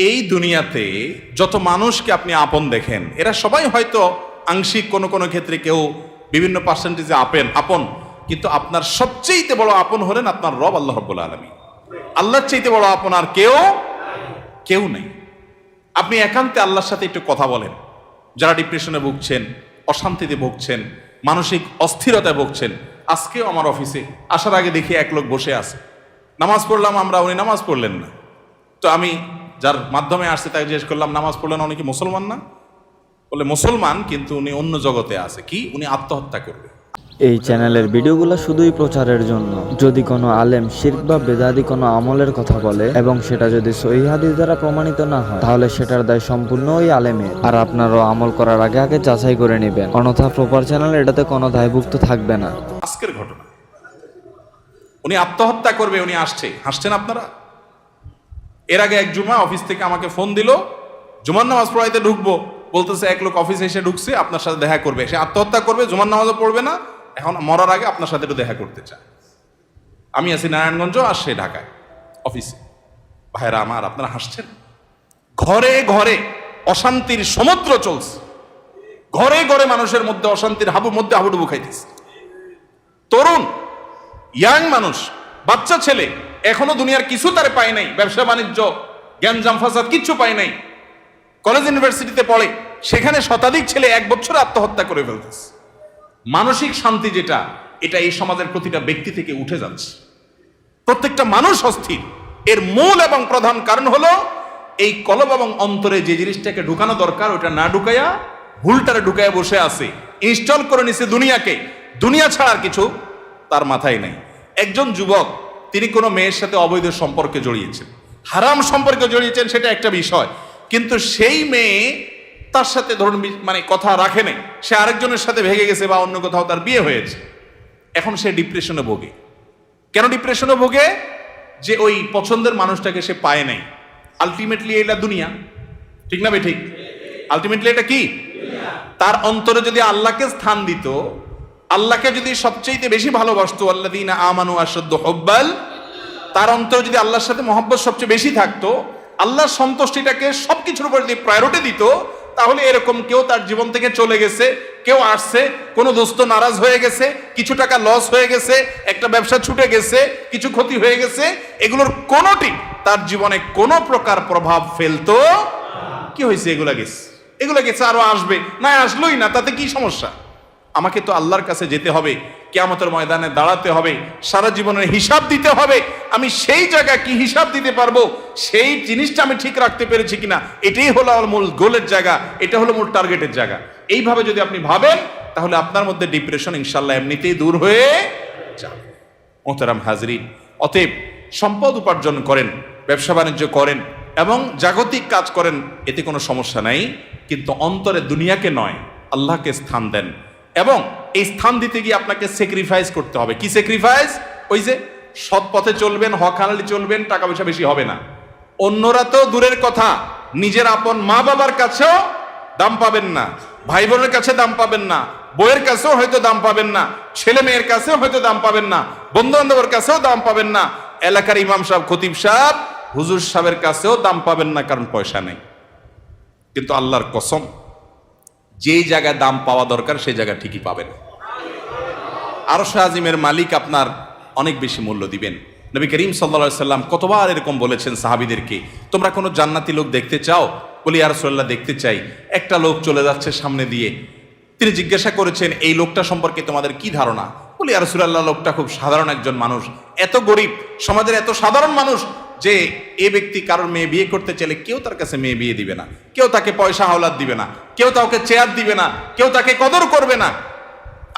এই দুনিয়াতে যত মানুষকে আপনি আপন দেখেন, এরা সবাই হয়তো আংশিক কোনো কোনো ক্ষেত্রে কেউ বিভিন্ন পার্সেন্টেজে আপন, কিন্তু আপনার সবচেয়ে বড় আপন হলেন আপনার রব আল্লাহ রাব্বুল আলামিন। আল্লাহর চাইতে বড় আপন আর কেউ নেই। আপনি একান্তে আল্লাহর সাথে একটু কথা বলেন। যারা ডিপ্রেশনে ভুগছেন, অশান্তিতে ভুগছেন, মানসিক অস্থিরতায় ভুগছেন, আজকেও আমার অফিসে আসার আগে দেখি এক লোক বসে আছে, নামাজ পড়লাম আমরা, উনি নামাজ পড়লেন না। তো আমি যার মাধ্যমে আসছে তাকে জিজ্ঞেস করলাম, নামাজ পড়লেন, উনি কি মুসলমান না? বলে মুসলমান, কিন্তু উনি অন্য জগতে আছে। কি? উনি আত্মহত্যা করবে। এই চ্যানেলের ভিডিওগুলো শুধুই প্রচারের জন্য। যদি কোনো আলেম শিরক বা বেদাতি কোনো আমলের কথা বলে এবং সেটা যদি সহিহ হাদিস দ্বারা প্রমাণিত না হয়, তাহলে সেটার দায় সম্পূর্ণ ওই আলেমের। আর আপনারাও আমল করার আগে আগে যাচাই করে নেবেন, অন্যথা প্রপার চ্যানেল এটাতে কোনো দায়ভুক্ত থাকবে না। আজকের ঘটনা, উনি আত্মহত্যা করবে, উনি আসছে। হাসছেন আপনারা? এর আগে এক জুমা অফিস থেকে আমাকে ফোন দিল, জুমার নামাজ পড়াইতে ঢুকবো, বলতেছে এক লোক অফিসে এসে ঢুকছে, আপনার সাথে দেখা করবে। সে আত্মহত্যা করবে, জুমার নামাজও পড়বে না, এখন মরার আগে আপনার সাথে একটু দেখা করতে চায়। আমি আছি নারায়ণগঞ্জ, আর সে ঢাকায় অফিসে। ভাইরা আমার, আপনারা হাসছেন? ঘরে ঘরে অশান্তির সমুদ্র চলছে, ঘরে ঘরে মানুষের মধ্যে অশান্তির হাবুডুবু খাইতেছে। তরুণ ইয়াং মানুষ, বাচ্চা ছেলে, এখনো দুনিয়ার কিছু তারে পায় নাই, ব্যবসা বাণিজ্য, জ্ঞানজাম ফাসাদ কিচ্ছু পায় নাই। কলেজ ইউনিভার্সিটিতে পড়ে, সেখানে শতাধিক ছেলে এক বছরে আত্মহত্যা করে ফেলতেছে। মানসিক শান্তি যেটা, এটা এই সমাজের প্রতিটা ব্যক্তি থেকে উঠে যাচ্ছে। প্রত্যেকটা মানুষ অস্থির। এর মূল এবং প্রধান কারণ হলো এই কলব এবং অন্তরে যে জিনিসটাকে ঢুকানো দরকার ওটা না ঢুকাইয়া ভুলটারে ঢুকাইয়া বসে আছে, ইনস্টল করে নিছে দুনিয়াকে। দুনিয়া ছাড়ার কিছু তার মাথায় নাই। একজন যুবক, তিনি কোনো মেয়ের সাথে অবৈধ সম্পর্কে জড়িয়েছেন, হারাম সম্পর্কে জড়িয়েছেন, সেটা একটা বিষয়। কিন্তু সেই মেয়ে তার সাথে ধরুন মানে কথা রাখে নাই, সে আরেকজনের সাথে ভেগে গেছে বা অন্য কোথাও তার বিয়ে হয়েছে। এখন সে ডিপ্রেশনে ভোগে। কেন ডিপ্রেশনে ভোগে? যে ওই পছন্দের মানুষটাকে সে পায় নাই। আলটিমেটলি এটা দুনিয়া, ঠিক না? ঠিক। আলটিমেটলি এটা কি? তার অন্তরে যদি আল্লাহকে স্থান দিত, আল্লাহকে যদি সবচেয়ে বেশি ভালোবাসতো, আল্লাযীনা আমানু আশাদ্দু হুব্বাল, তার অন্তরে যদি আল্লাহর সাথে মহব্বত সবচেয়ে বেশি থাকতো, আল্লাহর সন্তুষ্টিটাকে সবকিছুর উপর যদি প্রায়োরিটি দিত, তাহলে এরকম কেউ তার জীবন থেকে চলে গেছে, কেউ আসছে, কোনো দোস্ত নারাজ হয়ে গেছে, কিছু টাকা লস হয়ে গেছে, একটা ব্যবসা ছুটে গেছে, কিছু ক্ষতি হয়ে গেছে, এগুলোর কোনোটি তার জীবনে কোনো প্রকার প্রভাব ফেলতো? কি হয়েছে? এগুলা গেছে, আরো আসবে, না আসলোই না, তাতে কি সমস্যা? আমাকে তো আল্লাহর কাছে যেতে হবে, কিয়ামতের ময়দানে দাঁড়াতে হবে, সারা জীবনের হিসাব দিতে হবে। আমি সেই জায়গায় কি হিসাব দিতে পারবো, সেই জিনিসটা আমি ঠিক রাখতে পেরেছি কিনা, এটাই হলো আমার মূল গোলের জায়গা, এটা হলো মূল টার্গেটের জায়গা। এইভাবে যদি আপনি ভাবেন, তাহলে আপনার মধ্যে ডিপ্রেশন ইনশাল্লাহ এমনিতেই দূর হয়ে যাবে। মোহতারাম হাজরিন, অতএব সম্পদ উপার্জন করেন, ব্যবসা বাণিজ্য করেন এবং জাগতিক কাজ করেন, এতে কোনো সমস্যা নাই, কিন্তু অন্তরে দুনিয়াকে নয়, আল্লাহকে স্থান দেন। এবং এই স্থান দিতে গিয়ে আপনাকে স্যাক্রিফাইস করতে হবে। কি স্যাক্রিফাইস? ওই যে সৎ পথে চলবেন, হক হালালি চলবেন, টাকা পয়সা বেশি হবে না। অন্যরা তো দূরের কথা, নিজের আপন মা বাবার কাছেও দাম পাবেন না, ভাই বোনের কাছে দাম পাবেন না, বইয়ের কাছেও হয়তো দাম পাবেন না, ছেলে মেয়ের কাছেও হয়তো দাম পাবেন না, বন্ধু বান্ধবের কাছেও দাম পাবেন না, এলাকার ইমাম সাহেব, খতিব সাহেব, হুজুর সাহেবের কাছেও দাম পাবেন না, কারণ পয়সা নেই। কিন্তু আল্লাহর কসম, যেই জায়গায় দাম পাওয়া দরকার সেই জায়গা ঠিকই পাবেন। আরশ আজিমের মালিক আপনার অনেক বেশি মূল্য দিবেন। নবী করিম সাল্লাল্লাহু আলাইহি সাল্লাম কতবার এরকম বলেছেন সাহাবীদেরকে, তোমরা কোনো জান্নাতি লোক দেখতে চাও? বলি ইয়া রাসূলুল্লাহ, দেখতে চাই। একটা লোক চলে যাচ্ছে সামনে দিয়ে, তিনি জিজ্ঞাসা করেছেন, এই লোকটা সম্পর্কে তোমাদের কি ধারণা? বলি ইয়া রাসূলুল্লাহ, লোকটা খুব সাধারণ একজন মানুষ, এত গরিব, সমাজের এত সাধারণ মানুষ যে এ ব্যক্তি কারোর মেয়ে বিয়ে করতে চাইলে কেউ তার কাছে মেয়ে বিয়ে দিবে না, কেউ তাকে পয়সা হাওলাত দিবে না, কেউ তাকে চেয়ার দিবে না, কেউ তাকে কদর করবে না।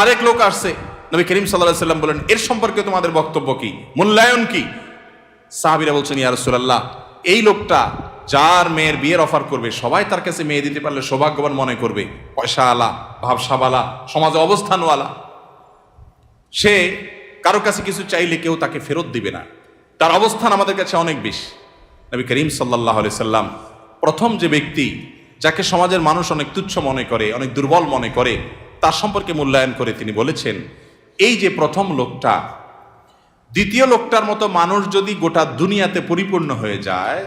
আরেক লোক আসছে, নবী করিম সাল্লাল্লাহু আলাইহি সাল্লাম বলেন, এর সম্পর্কে তোমাদের বক্তব্য কি, মূল্যায়ন কি? সাহাবীরা বলছেন, ইয়া রাসূলুল্লাহ, এই লোকটা যার মেয়ের বিয়ের অফার করবে, সবাই তার কাছে মেয়ে দিতে পারলে সৌভাগ্যবান মনে করবে, পয়সা আলা, ভাবসাবালা, সমাজে অবস্থানওয়ালা। সে কারো কাছে কিছু চাইলে কেউ তাকে ফেরত দিবে না, তার অবস্থান আমাদের কাছে অনেক বেশি। নবী করিম সাল্লাল্লাহু আলাইহি সাল্লাম প্রথম যে ব্যক্তি যাকে সমাজের মানুষ অনেক তুচ্ছ মনে করে, অনেক দুর্বল মনে করে, তার সম্পর্কে মূল্যায়ন করে তিনি বলেছেন, এই যে প্রথম লোকটা, দ্বিতীয় লোকটার মতো মানুষ যদি গোটা দুনিয়াতে পরিপূর্ণ হয়ে যায়,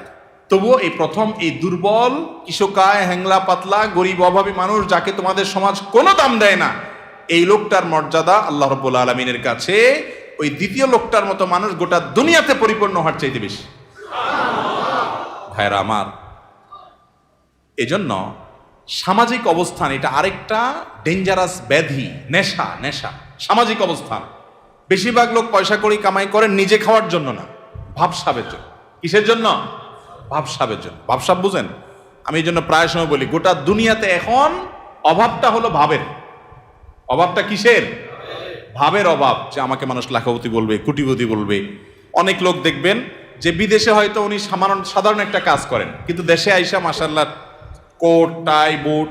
তবুও এই প্রথম এই দুর্বল, কিশোকায়, হ্যাংলা পাতলা, গরিব অভাবী মানুষ, যাকে তোমাদের সমাজ কোনো দাম দেয় না, এই লোকটার মর্যাদা আল্লাহ রাব্বুল আলামিনের কাছে ওই দ্বিতীয় লোকটার মতো মানুষ গোটা দুনিয়াতে পরিপূর্ণ হওয়ার চাইতে বেশি। ভাইরা আমার, এজন্য সামাজিক অবস্থান এটা আরেকটা ডেঞ্জারাস ব্যাধি, নেশা। নেশা সামাজিক অবস্থান। বেশিরভাগ লোক পয়সা করি কামাই করেন নিজে খাওয়ার জন্য না, ভাবসাবের জন্য। কিসের জন্য? ভাবসাবের জন্য। ভাবসাব বুঝেন? আমি এই জন্য প্রায় সময় বলি, গোটা দুনিয়াতে এখন অভাবটা হলো ভাবের। অভাবটা কিসের? ভাবের অভাব। যে আমাকে মানুষ লাখপতি বলবে, কোটিপতি বলবে। অনেক লোক দেখবেন যে বিদেশে হয়তো উনি সাধারণ একটা কাজ করেন, কিন্তু দেশে আইসা মাশাআল্লাহ কোট টাই বুট,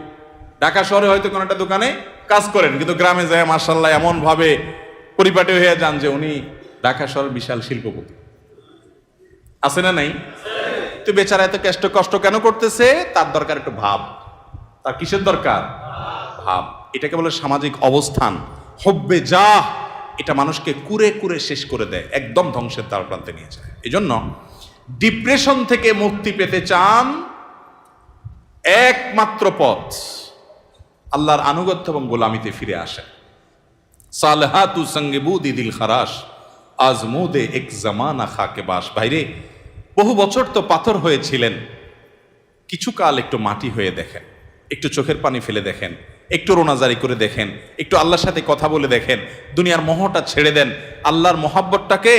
ঢাকা শহরে হয়তো কোনো একটা দোকানে কাজ করেন, কিন্তু গ্রামে যায় মাশাআল্লাহ এমন ভাবে পরিপাটি হয়ে যান যে উনি ঢাকা শহরের বিশাল শিল্পপতি। আছে না নাই? তো বেচারা এত কষ্ট কেন করতেছে? তার দরকার একটু ভাব। তার কিসের দরকার? ভাব। এটাকে বলে সামাজিক অবস্থান। হব্বে যা, এটা মানুষকে কুরে কুরে শেষ করে দেয়, একদম ধ্বংসের দ্বার প্রান্তে নিয়ে যায়। এজন্য ডিপ্রেশন থেকে মুক্তি পেতে চান, একমাত্র পথ আল্লাহর আনুগত্য এবং গোলামিতে ফিরে আসেন। সালহাতু সঙ্গে বুদি দিল খারাস, আজমুদে এক জামানা খাকে বাস। ভাইরে, বহু বছর তো পাথর হয়েছিলেন, কিছু কাল একটু মাটি হয়ে দেখেন, একটু চোখের পানি ফেলে দেখেন, একটু রোনাজারি করে দেখেন, একটু আল্লাহর সাথে কথা বলে দেখেন, দুনিয়ার মোহটা ছেড়ে দেন, আল্লাহর মোহাব্বতটাকে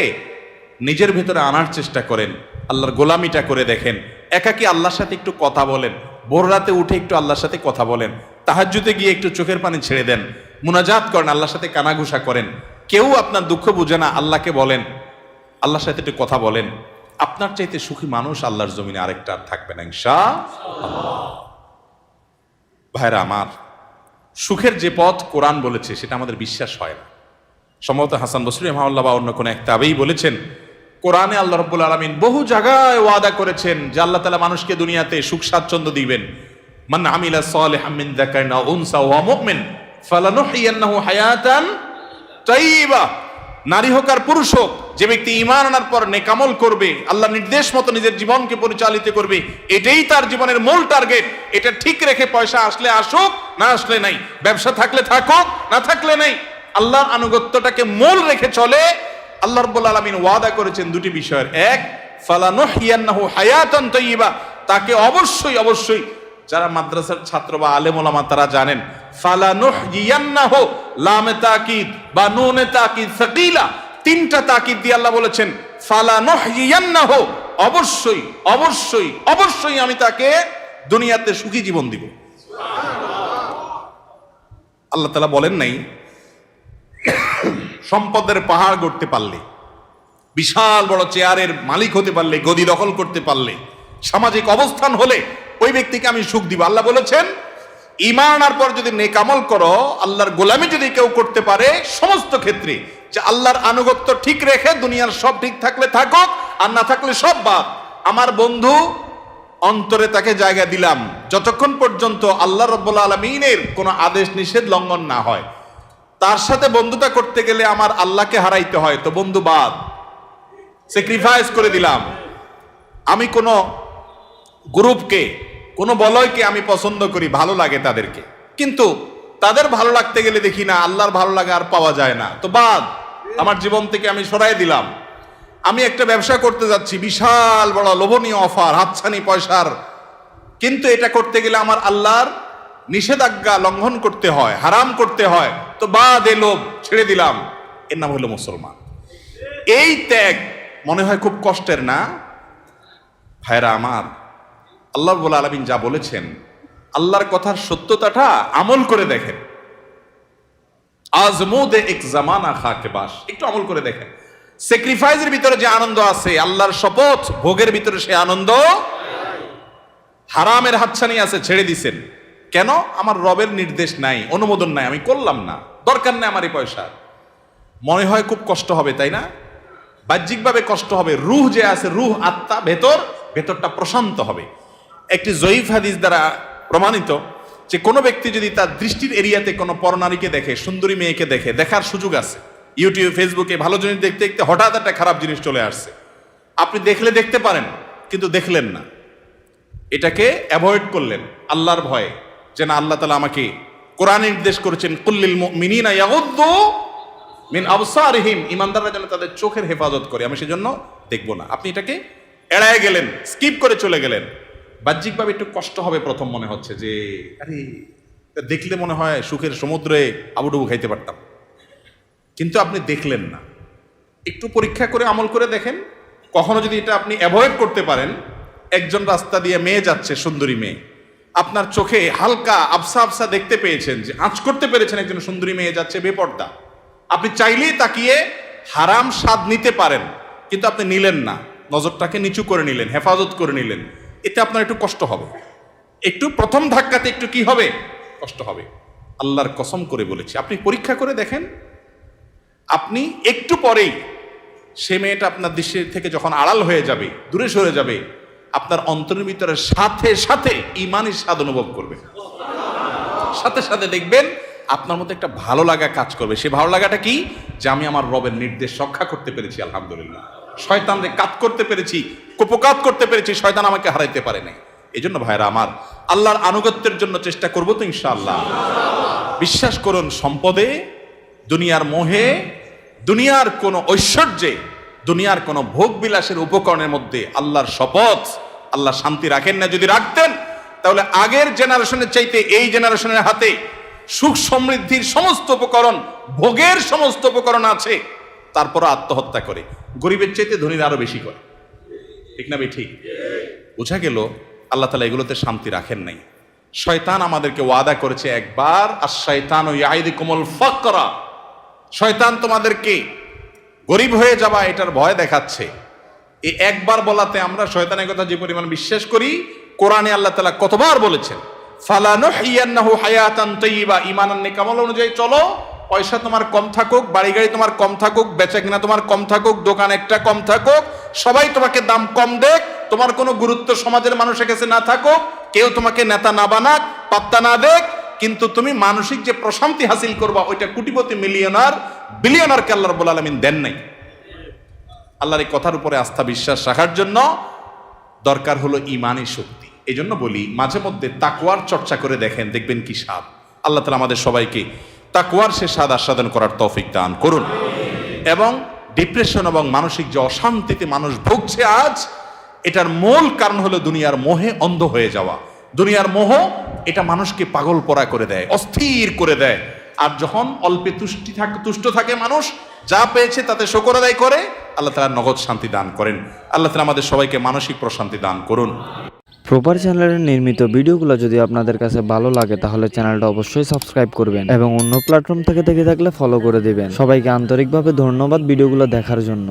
নিজের ভেতরে আনার চেষ্টা করেন, আল্লাহর গোলামিটা করে দেখেন। একাকী আল্লাহর সাথে একটু কথা বলেন, ভোর রাতে উঠে একটু আল্লাহর সাথে কথা বলেন, তাহাজ্জুদে গিয়ে একটু চোখের পানি ছেড়ে দেন, মুনাজাত করেন, আল্লাহর সাথে কানাঘুষা করেন। কেউ আপনার দুঃখ বুঝে না, আল্লাহকে বলেন, আল্লাহর সাথে একটু কথা বলেন। আপনার চাইতে সুখী মানুষ আল্লাহর জমিনে আরেকটা আর থাকবে না ইনশাআল্লাহ। ভাইরা আমার, সুখের যে পথ কোরআন বলেছে সেটা আমাদের বিশ্বাস হয় না। সম্ভবত হাসান বসরি রাহিমাহুল্লাহ বা অন্য কোন এক তাবেঈ বলেছেন, কোরআনে আল্লাহ রাব্বুল আলামিন বহু জায়গায় ওয়াদা করেছেন যে আল্লাহ তাআলা মানুষকে দুনিয়াতে সুখ স্বাচ্ছন্দ্য দিবেন। মান আমিলা সালিহাম মিন যাকারিন আও উনসা ওয়া মুমিন ফালানুহইয়ান্নাহু হায়াতান তাইয়্যিবা। নারী হোক আর পুরুষ হোক, যে ব্যক্তি ঈমান আনার পর নেক আমল করবে, আল্লাহর নির্দেশ মতো নিজের জীবনকে পরিচালিত করবে, এটাই তার জীবনের মূল টার্গেট। এটা ঠিক রেখে পয়সা আসলে আসুক, না আসলে নাই, ব্যবসা থাকলে থাকুক, না থাকলে নাই, আল্লাহর আনুগত্যটাকে মূল রেখে চলে। আল্লাহ রাব্বুল আলামিন ওয়াদা করেছেন দুটি বিষয়ের। এক, ফালানুহইয়ান্নাহু হায়াতান তাইয়্যিবা, তাকে অবশ্যই অবশ্যই, যারা মাদ্রাসার ছাত্র বা আলেম ওলামা তারা জানেন, ফালানুহইয়ান্নাহু লামে তাকিদ বা নুনে তাকিদ সাকিলা, তিনটা তাকিদ দিয়ে আল্লাহ বলেছেন ফালানুহইয়ান্নাহু, অবশ্যই অবশ্যই অবশ্যই আমি তাকে দুনিয়াতে সুখী জীবন দিব। আল্লাহ তাআলা বলেন নাই সম্পদের পাহাড় গড়তে পারলে, বিশাল বড় চেয়ারের মালিক হতে পারলে, গদি দখল করতে পারলে, সামাজিক অবস্থান হলে ওই ব্যক্তিকে আমি সুখ দিব। আল্লাহ বলেছেন ঈমান আনার পর যদি নেক আমল করো, আল্লাহর গোলামি যদি কেউ করতে পারে, সমস্ত ক্ষেত্রে যে আল্লাহর আনুগত্য ঠিক রেখে দুনিয়ার সব ঠিক থাকলে থাকুক, আর না থাকলে সব বাদ, আমার বন্ধু অন্তরে তাকে জায়গা দিলাম যতক্ষণ পর্যন্ত আল্লাহ রাব্বুল আলামিনের কোনো আদেশ নিষেধ লঙ্ঘন না হয়। তার সাথে বন্ধুতা করতে গেলে আমার আল্লাহকে হারাইতে হয়, তো বন্ধু বাদ, স্যাক্রিফাইস করে দিলাম। আমি কোনো গ্রুপকে, কোনো বলয়কে আমি পছন্দ করি, ভালো লাগে তাদেরকে, কিন্তু তাদের ভালো লাগতে গেলে দেখি না আল্লাহর ভালো লাগা আর পাওয়া যায় না, তো বাদ, আমার জীবন থেকে আমি সরাই দিলাম। আমি একটা ব্যবসা করতে যাচ্ছি, বিশাল বড় লোভনীয় অফার, হাতছানি পয়সার, কিন্তু এটা করতে গেলে আমার আল্লাহর নিষেধাজ্ঞা লঙ্ঘন করতে হয়, হারাম করতে হয়, তো বাদ, এ লোভ ছেড়ে দিলাম। এর নাম হলো মুসলমান। এই ত্যাগ মনে হয় খুব কষ্টের না? ভাইরা আমার, আল্লাহ রাব্বুল আলামিন যা বলেছেন, আল্লাহর কথার সত্যতাটা আমল করে দেখেন। আজমুদে এক জামানা খাকে বাস, একটু আমল করে দেখেন। স্যাক্রিফাইসের ভিতরে যে আনন্দ আছে, আল্লাহর শপথ ভোগের ভিতরে সে আনন্দ। হারামের হাতছানি আছে, ছেড়ে দিছেন কেন? আমার রবের নির্দেশ নাই, অনুমোদন নাই, আমি করলাম না, দরকার নেই আমার এই পয়সা। মনে হয় খুব কষ্ট হবে, তাই না? বাহ্যিকভাবে কষ্ট হবে, রূহ যে আছে, রূহ আত্মা, ভেতরটা প্রশান্ত হবে। একটি জয়ীফ হাদিস দ্বারা প্রমাণিত যে কোনো ব্যক্তি যদি তার দৃষ্টির এরিয়াতে কোনো পরনারীকে দেখে, সুন্দরী মেয়েকে দেখে, দেখার সুযোগ আছে, ইউটিউব ফেসবুকে ভালো জিনিস দেখতে দেখতে হঠাৎ একটা খারাপ জিনিস চলে আসছে, আপনি দেখলে দেখতে পারেন কিন্তু দেখলেন না, এটাকে অ্যাভয়েড করলেন আল্লাহর ভয়ে, যে না আল্লাহ তাআলা আমাকে কোরআনে নির্দেশ করেছেন কুল্লিল মুমিনিনা ইয়াগুদ্দু মিন আবসারিহিম, ঈমানদাররা যেন তাদের চোখের হেফাজত করে, আমি সেজন্য দেখব না। আপনি এটাকে এড়ায় গেলেন, স্কিপ করে চলে গেলেন। বাহ্যিকভাবে একটু কষ্ট হবে প্রথম, মনে হচ্ছে যে আরে এটা দেখলে মনে হয় সুখের সমুদ্রে আবুডুবু খাইতে পারতাম, কিন্তু আপনি দেখলেন না। একটু পরীক্ষা করে আমল করে দেখেন, কখনো যদি এটা আপনি অ্যাভয়েড করতে পারেন। একজন রাস্তা দিয়ে মেয়ে যাচ্ছে, সুন্দরী মেয়ে, আপনার চোখে হালকা আবসা আবসা দেখতে পেয়েছেন, যে আঁচ করতে পেরেছেন একজন সুন্দরী মেয়ে যাচ্ছে বেপর্দা, আপনি চাইলেই তাকিয়ে হারাম স্বাদ নিতে পারেন, কিন্তু আপনি নিলেন না, নজরটাকে নিচু করে নিলেন, হেফাজত করে নিলেন। এতে আপনার একটু কষ্ট হবে, একটু প্রথম ধাক্কাতে একটু কি হবে, কষ্ট হবে। আল্লাহর কসম করে বলেছি, আপনি পরীক্ষা করে দেখেন, আপনি একটু পরেই সে মেয়েটা আপনার দৃষ্টি থেকে যখন আড়াল হয়ে যাবে, দূরে সরে যাবে, আপনার অন্তরের ভিতরে সাথে সাথে ঈমানের স্বাদ অনুভব করবে। সাথে সাথে দেখবেন আপনার মধ্যে একটা ভালো লাগা কাজ করবে। সে ভালো লাগাটা কি, যে আমি আমার রবের নির্দেশ রক্ষা করতে পেরেছি, আলহামদুলিল্লাহ। শয়তানকে কাজ করতে পেরেছি, কুপকাত করতে পেরেছি, শয়তান আমাকে হারাইতে পারে নাই। এই জন্য ভাইরা আমার, আল্লাহর আনুগত্যের জন্য চেষ্টা করবো তো ইনশাআল্লাহ। বিশ্বাস করুন, সম্পদে, দুনিয়ার মোহে, দুনিয়ার কোন ঐশ্বর্যে, দুনিয়ার কোন ভোগ বিলাসের উপকরণের মধ্যে আল্লাহর শপথ, আল্লাহ শান্তি রাখেন না। যদি রাখতেন তাহলে আগের জেনারেশনের চাইতে এই জেনারেশনের হাতে সুখ সমৃদ্ধির সমস্ত উপকরণ, ভোগের সমস্ত উপকরণ আছে, তারপর আত্মহত্যা করে। গরিবের চাইতে ধনীরা আরো বেশি করে, ঠিক না ভাই? ঠিক বোঝা গেল আল্লাহ তাআলা এগুলোতে শান্তি রাখেন নাই। শয়তান আমাদেরকে ওয়াদা করেছে একবার, আশ-শাইতানু ইয়াইদুকুমুল ফাকরা, শয়তান তোমাদেরকে গরিব হয়ে যাবা এটার ভয় দেখাচ্ছে। এই একবার বলাতে আমরা শয়তানের কথা যে পরিমাণ বিশ্বাস করি, কোরআনে আল্লাহ তাআলা কতবার বলেছেন, ফালানুহিয়ান্নাহু হায়াতান তাইয়্যিবা, ঈমানান নেক আমল অনুযায়ী চলো। পয়সা তোমার কম থাকুক, বাড়ি গাড়ি তোমার কম থাকুক, বেচা কিনা তোমার কম থাকুক, দোকান একটা কম থাকুক, সবাই তোমাকে দাম কম দেখ, তোমার কোনো গুরুত্ব সমাজের মানুষের কাছে না থাকুক, কেউ তোমাকে নেতা না বানাক, পাত্তা না দেখ, কিন্তু তুমি মানসিক যে প্রশান্তি হাসিল করবা, ওইটা কোটিপতি, মিলিয়নার, বিলিয়নারকে আল্লাহ রাব্বুল আলামিন দেন নাই। আল্লাহর এই কথার উপরে আস্থা বিশ্বাস রাখার জন্য দরকার হলো ঈমানী শক্তি। এই জন্য বলি, মাঝে মধ্যে তাকওয়ার চর্চা করে দেখেন, দেখবেন কি স্বাদ। আল্লাহ তাআলা আমাদের সবাইকে তাকওয়ার সে স্বাদ আস্বাদন করার তৌফিক দান করুন। এবং ডিপ্রেশন এবং মানসিক যে অশান্তিতে মানুষ ভুগছে আজ, এটার মূল কারণ হলো দুনিয়ার মোহে অন্ধ হয়ে যাওয়া। দুনিয়ার মোহ এটা মানুষকে পাগল পরা করে দেয়, অস্থির করে দেয়। আর যখন অল্পে তুষ্ট থাকে মানুষ, যা পেয়েছে তাতে শুকর আদায় করে, আল্লাহ তাআলা নগদ শান্তি দান করেন। আল্লাহ তাআলা আমাদের সবাইকে মানসিক প্রশান্তি দান করুন। প্রপার চ্যানেলের নির্মিত ভিডিওগুলো যদি আপনাদের কাছে ভালো লাগে তাহলে চ্যানেলটা অবশ্যই সাবস্ক্রাইব করবেন এবং অন্য প্ল্যাটফর্ম থেকে দেখে থাকলে ফলো করে দিবেন। সবাইকে আন্তরিকভাবে ধন্যবাদ ভিডিওগুলো দেখার জন্য।